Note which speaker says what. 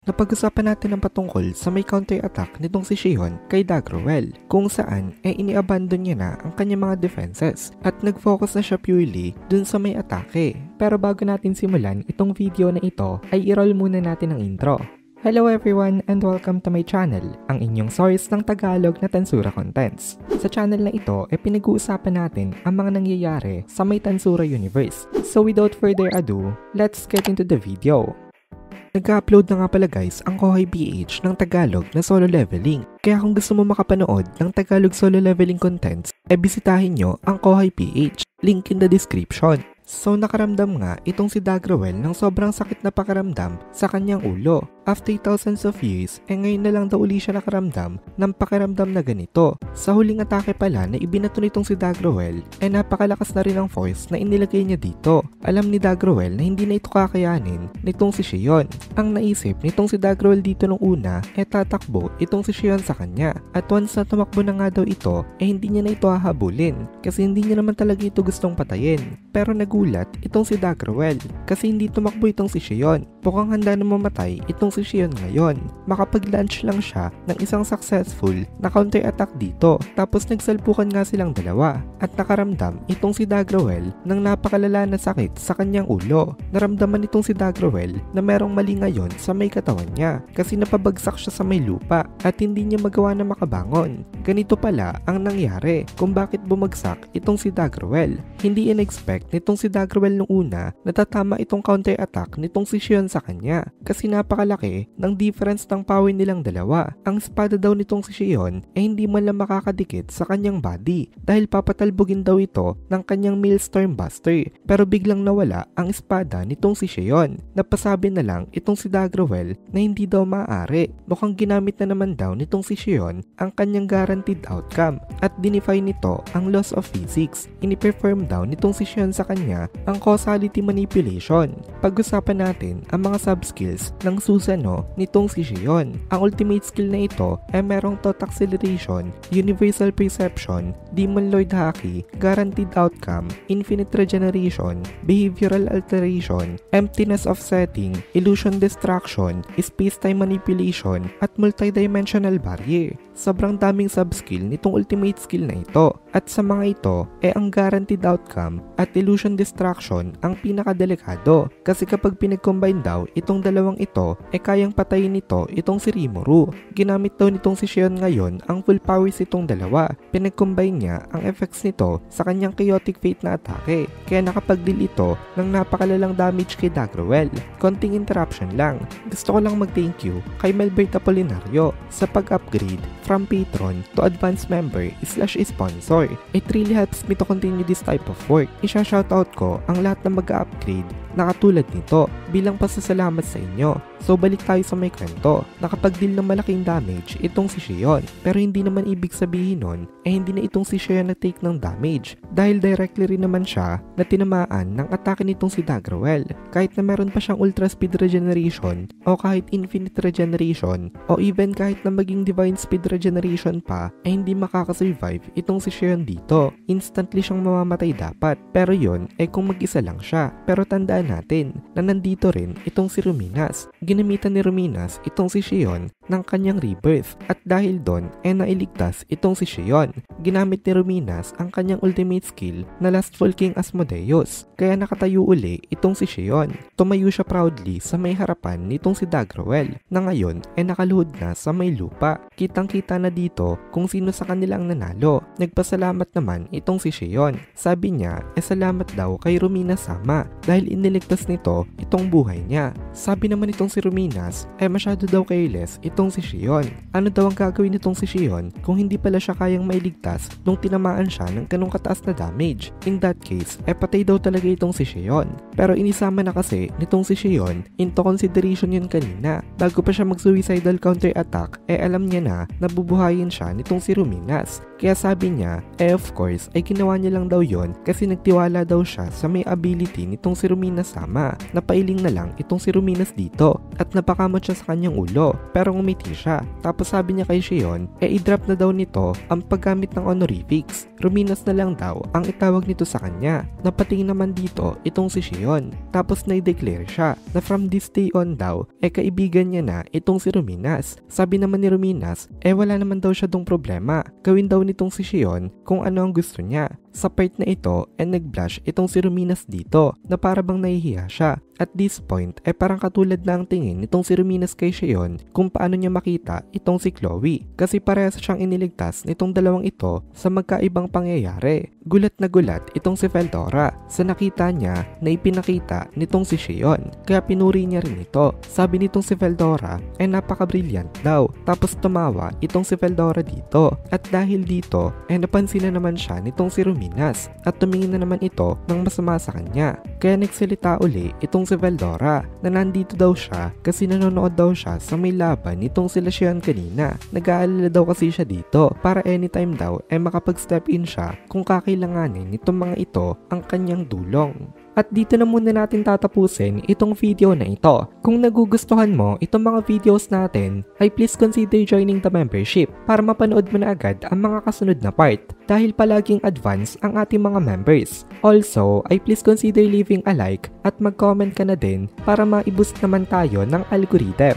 Speaker 1: Napag-usapan natin ang patungkol sa may counter-attack nitong si Shion kay Daggerwell, kung saan iniabandon niya na ang kanyang mga defenses at nag-focus na siya purely dun sa may atake. Pero bago natin simulan itong video na ito ay i-roll muna natin ang intro. Hello everyone and welcome to my channel, ang inyong source ng Tagalog na Tansura Contents. Sa channel na ito pinag-uusapan natin ang mga nangyayari sa may Tansura universe. So without further ado, let's get into the video. Nag-upload na nga pala guys ang Kohay PH ng Tagalog na solo leveling. Kaya kung gusto mo makapanood ng Tagalog solo leveling contents, bisitahin nyo ang Kohay PH. Link in the description. So nakaramdam nga itong si Daggerwell ng sobrang sakit na pakiramdam sa kanyang ulo. After thousands of years, ngayon na lang daw uli siya nakaramdam ng pakiramdam na ganito. Sa huling atake pala na ibinato nitong si Daggerwell, napakalakas na rin ang force na inilagay niya dito. Alam ni Daggerwell na hindi na ito kakayanin nitong si Shion. Ang naisip nitong si Daggerwell dito nung una, tatakbo itong si Shion sa kanya. At once na tumakbo na nga daw ito, hindi niya na ito hahabulin. Kasi hindi niya naman talaga ito gustong patayin. Pero nagulat itong si Daggerwell kasi hindi tumakbo itong si Shion. Mukhang handa na mamatay itong si Shion ngayon. Makapag-launch lang siya ng isang successful na counter-attack dito. Tapos nagsalpukan nga silang dalawa at nakaramdam itong si Daggerwell ng napakalala na sakit sa kanyang ulo. Naramdaman itong si Daggerwell na merong mali ngayon sa may katawan niya kasi napabagsak siya sa may lupa at hindi niya magawa na makabangon. Ganito pala ang nangyari kung bakit bumagsak itong si Daggerwell. Hindi in-expect nitong si Daggerwell nung una na tatama itong counter-attack nitong si Shion sa kanya kasi napakalaki ng difference ng power nilang dalawa. Ang espada daw nitong si Shion hindi man lang makakadikit sa kanyang body dahil papatalbogin daw ito ng kanyang Maelstrom Buster, pero biglang nawala ang espada nitong si Shion. Napasabi na lang itong si Daggerwell na hindi daw maaari. Mukhang ginamit na naman daw nitong si Shion ang kanyang guaranteed outcome at dinefy nito ang laws of physics. Ini-perform daw nitong si Shion sa kanya ang causality manipulation. Pag-usapan natin ang mga sub-skills ng Susanoo nitong si Shion. Ang ultimate skill na ito merong Thought Acceleration, Universal Perception, Demon Lord Haki, Guaranteed Outcome, Infinite Regeneration, Behavioral Alteration, Emptiness of Setting, Illusion Distraction, Space-Time Manipulation, at Multidimensional Barrier. Sobrang daming sub-skill nitong ultimate skill na ito. At sa mga ito, ang Guaranteed Outcome at Illusion Distraction ang pinakadelikado kasi kapag pinag-combine daw itong dalawang ito, kayang patayin nito itong si Rimuru. Ginamit daw nitong si Shion ngayon ang full powers itong dalawa. Pinag-combine niya ang effects nito sa kanyang Chaotic Fate na atake, kaya nakapag-deal ito ng napakalalang damage kay Daggerwell. Konting interruption lang. Gusto ko lang mag-thank you kay Melbert Apolinario sa pag-upgrade from patron to advanced member / sponsor. It really helps me to continue this type of work. Isha-shoutout ko ang lahat na mag-upgrade na katulad nito bilang pasasalamat sa inyo. So balik tayo sa may kwento. Nakapag-deal ng malaking damage itong si Shion, pero hindi naman ibig sabihin nun hindi na itong si Shion na-take ng damage dahil directly rin naman siya na tinamaan ng atake nitong si Daggerwell. Kahit na meron pa siyang ultra speed regeneration o kahit infinite regeneration o even kahit na maging divine speed regeneration pa hindi makakasurvive itong si Shion dito. Instantly siyang mamamatay dapat, pero yun kung mag-isa lang siya. Pero tandaan natin na nandito rin itong si Ruminas. Ginamitan ni Ruminas itong si Shion ng kanyang rebirth at dahil doon nailigtas itong si Shion. Ginamit ni Ruminas ang kanyang ultimate skill na Lastful King Asmodeus kaya nakatayo uli itong si Shion. Tumayo siya proudly sa may harapan nitong si Daggerwell na ngayon nakaluhod na sa may lupa. Kitang kita na dito kung sino sa kanila ang nanalo. Nagpasalamat naman itong si Shion. Sabi niya salamat daw kay Ruminas sama dahil iniligtas nito itong buhay niya. Sabi naman itong si Ruminas masyado daw careless itong si Shion. Ano daw ang gagawin nitong si Shion kung hindi pala siya kayang mailigtas nung tinamaan siya ng ganong kataas na damage? In that case, patay daw talaga itong si Shion. Pero inisama na kasi nitong si Shion into consideration yun kanina. Bago pa siya mag-suicidal counter-attack, alam niya na nabubuhayin siya nitong si Ruminas. Kaya sabi niya, of course, ginawa niya lang daw yon kasi nagtiwala daw siya sa may ability nitong si Ruminas sama. Napailing na lang itong si Ruminas dito at napakamot siya sa kanyang ulo. Pero ngumiti siya. Tapos sabi niya kay Shion, i-drop na daw nito ang paggamit ng honorifics. Ruminas na lang daw ang itawag nito sa kanya. Napatingin naman dito itong si Shion. Tapos na-declare siya na from this day on daw, kaibigan niya na itong si Ruminas. Sabi naman ni Ruminas, wala naman daw siya dong problema. Gawin daw nitong si Shion kung ano ang gusto niya. Sa part na ito, nag-blush itong si Ruminas dito na para bang nahihiya siya. At this point, parang katulad na ang tingin nitong si Ruminas kay Shion kung paano niya makita itong si Chloe. Kasi parehas siyang iniligtas nitong dalawang ito sa magkaibang pangyayari. Gulat na gulat itong si Veldora sa nakita niya na ipinakita nitong si Shion. Kaya pinuri niya rin ito. Sabi nitong si Veldora napaka-brilliant daw. Tapos tumawa itong si Veldora dito. At dahil dito, napansin na naman siya nitong si Ruminas at tumingin na naman ito ng masama sa kanya. Kaya nagsalita uli itong si Veldora na nandito daw siya kasi nanonood daw siya sa may laban nitong sila Shion kanina. Nag-aalala daw kasi siya dito para anytime daw makapag-step in siya kung kakailanganin nitong mga ito ang kanyang dulong. At dito na muna natin tatapusin itong video na ito. Kung nagugustuhan mo itong mga videos natin, ay please consider joining the membership para mapanood mo na agad ang mga kasunod na part dahil palaging advance ang ating mga members. Also, ay please consider leaving a like at mag-comment ka na din para ma-boost naman tayo ng algorithm.